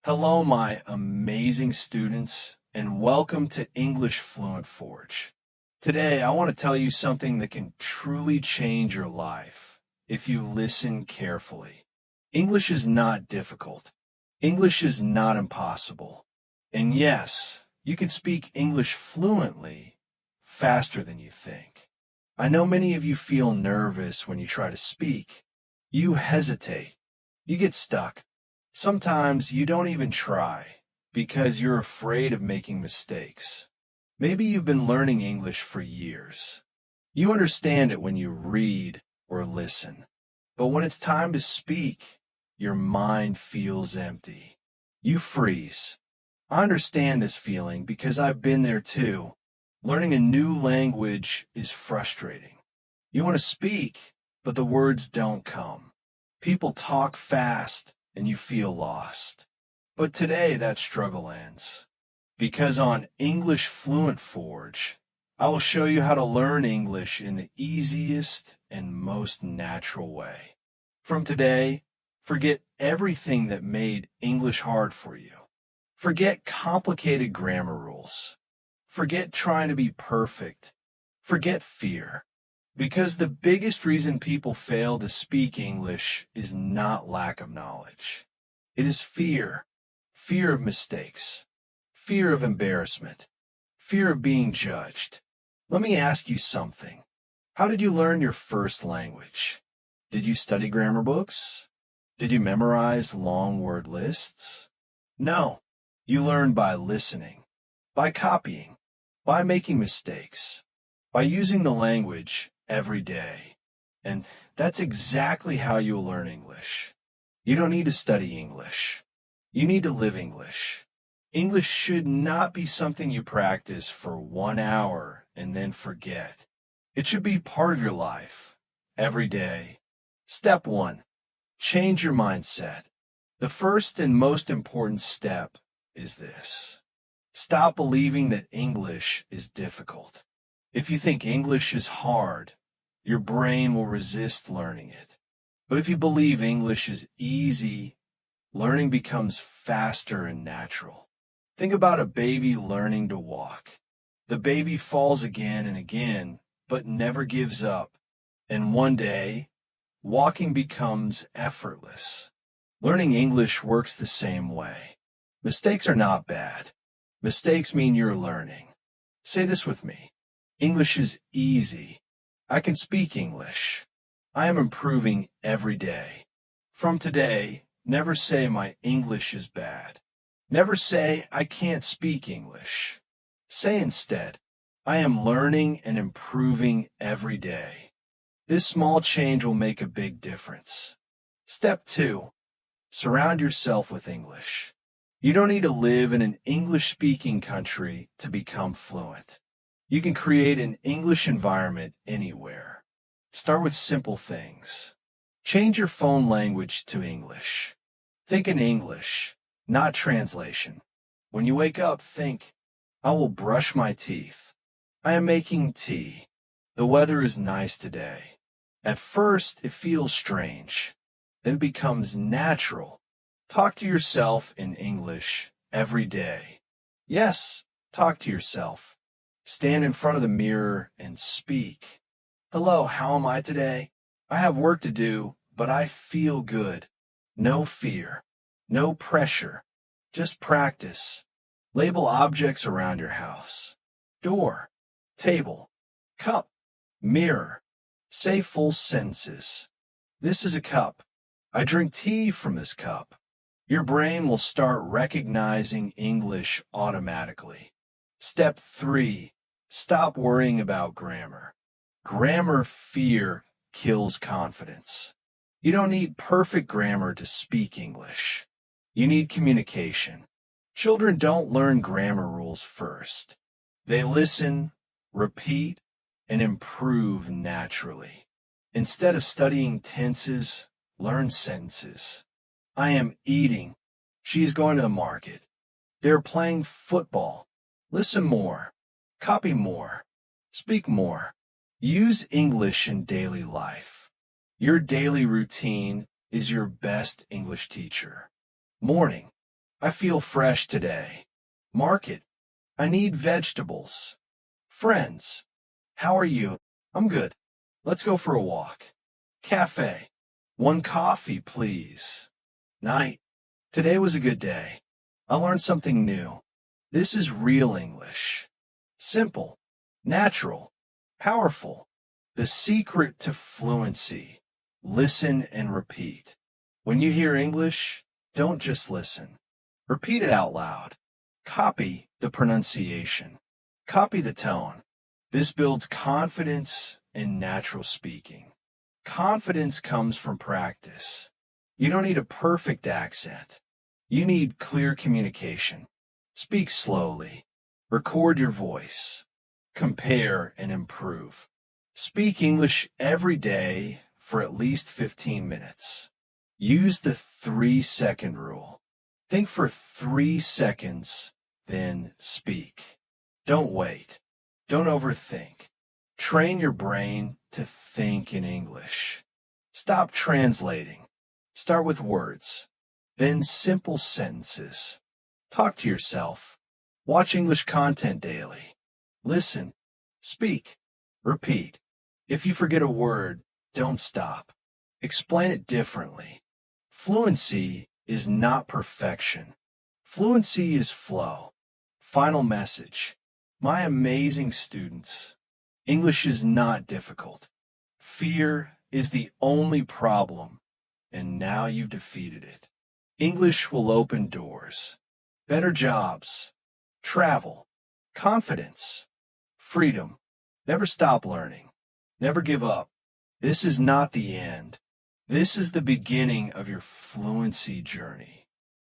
Hello, my amazing students, and welcome to English Fluent Forge. Today, I want to tell you something that can truly change your life if you listen carefully. English is not difficult. English is not impossible. And yes, you can speak English fluently faster than you think. I know many of you feel nervous when you try to speak. You hesitate. You get stuck. Sometimes you don't even try because you're afraid of making mistakes. Maybe you've been learning English for years. You understand it when you read or listen. But when it's time to speak, your mind feels empty. You freeze. I understand this feeling because I've been there too. Learning a new language is frustrating. You want to speak, but the words don't come. People talk fast and you feel lost. But today that struggle ends. Because on English Fluent Forge, I will show you how to learn English in the easiest and most natural way. From today, forget everything that made English hard for you. Forget complicated grammar rules. Forget trying to be perfect. Forget fear. Because the biggest reason people fail to speak English is not lack of knowledge. It is fear. Fear of mistakes. Fear of embarrassment. Fear of being judged. Let me ask you something. How did you learn your first language? Did you study grammar books? Did you memorize long word lists? No. You learned by listening, by copying, by making mistakes, by using the language every day. And that's exactly how you'll learn English. You don't need to study English. You need to live English. English should not be something you practice for 1 hour and then forget. It should be part of your life, every day. Step 1. Change your mindset. The first and most important step is this. Stop believing that English is difficult. If you think English is hard, your brain will resist learning it. But if you believe English is easy, learning becomes faster and natural. Think about a baby learning to walk. The baby falls again and again, but never gives up. And one day, walking becomes effortless. Learning English works the same way. Mistakes are not bad. Mistakes mean you're learning. Say this with me. English is easy. I can speak English. I am improving every day. From today, never say my English is bad. Never say I can't speak English. Say instead, I am learning and improving every day. This small change will make a big difference. Step 2. Surround yourself with English. You don't need to live in an English-speaking country to become fluent. You can create an English environment anywhere. Start with simple things. Change your phone language to English. Think in English, not translation. When you wake up, think, I will brush my teeth. I am making tea. The weather is nice today. At first, it feels strange. Then it becomes natural. Talk to yourself in English every day. Yes, talk to yourself. Stand in front of the mirror and speak. Hello, how am I today? I have work to do, but I feel good. No fear. No pressure. Just practice. Label objects around your house. Door. Table. Cup. Mirror. Say full sentences. This is a cup. I drink tea from this cup. Your brain will start recognizing English automatically. Step 3. Stop worrying about grammar. Grammar fear kills confidence. You don't need perfect grammar to speak English. You need communication. Children don't learn grammar rules first. They listen, repeat, and improve naturally. Instead of studying tenses, learn sentences. I am eating. She is going to the market. They are playing football. Listen more. Copy more. Speak more. Use English in daily life. Your daily routine is your best English teacher. Morning. I feel fresh today. Market. I need vegetables. Friends. How are you? I'm good. Let's go for a walk. Cafe. One coffee, please. Night. Today was a good day. I learned something new. This is real English. Simple, natural, powerful. The secret to fluency. Listen and repeat. When you hear English, don't just listen. Repeat it out loud. Copy the pronunciation. Copy the tone. This builds confidence in natural speaking. Confidence comes from practice. You don't need a perfect accent. You need clear communication. Speak slowly. Record your voice. Compare and improve. Speak English every day for at least 15 minutes. Use the 3-second rule. Think for 3 seconds, then speak. Don't wait. Don't overthink. Train your brain to think in English. Stop translating. Start with words, then simple sentences. Talk to yourself. Watch English content daily. Listen. Speak. Repeat. If you forget a word, don't stop. Explain it differently. Fluency is not perfection. Fluency is flow. Final message. My amazing students, English is not difficult. Fear is the only problem, and now you've defeated it. English will open doors. Better jobs, travel, confidence, freedom. Never stop learning. Never give up. This is not the end. This is the beginning of your fluency journey.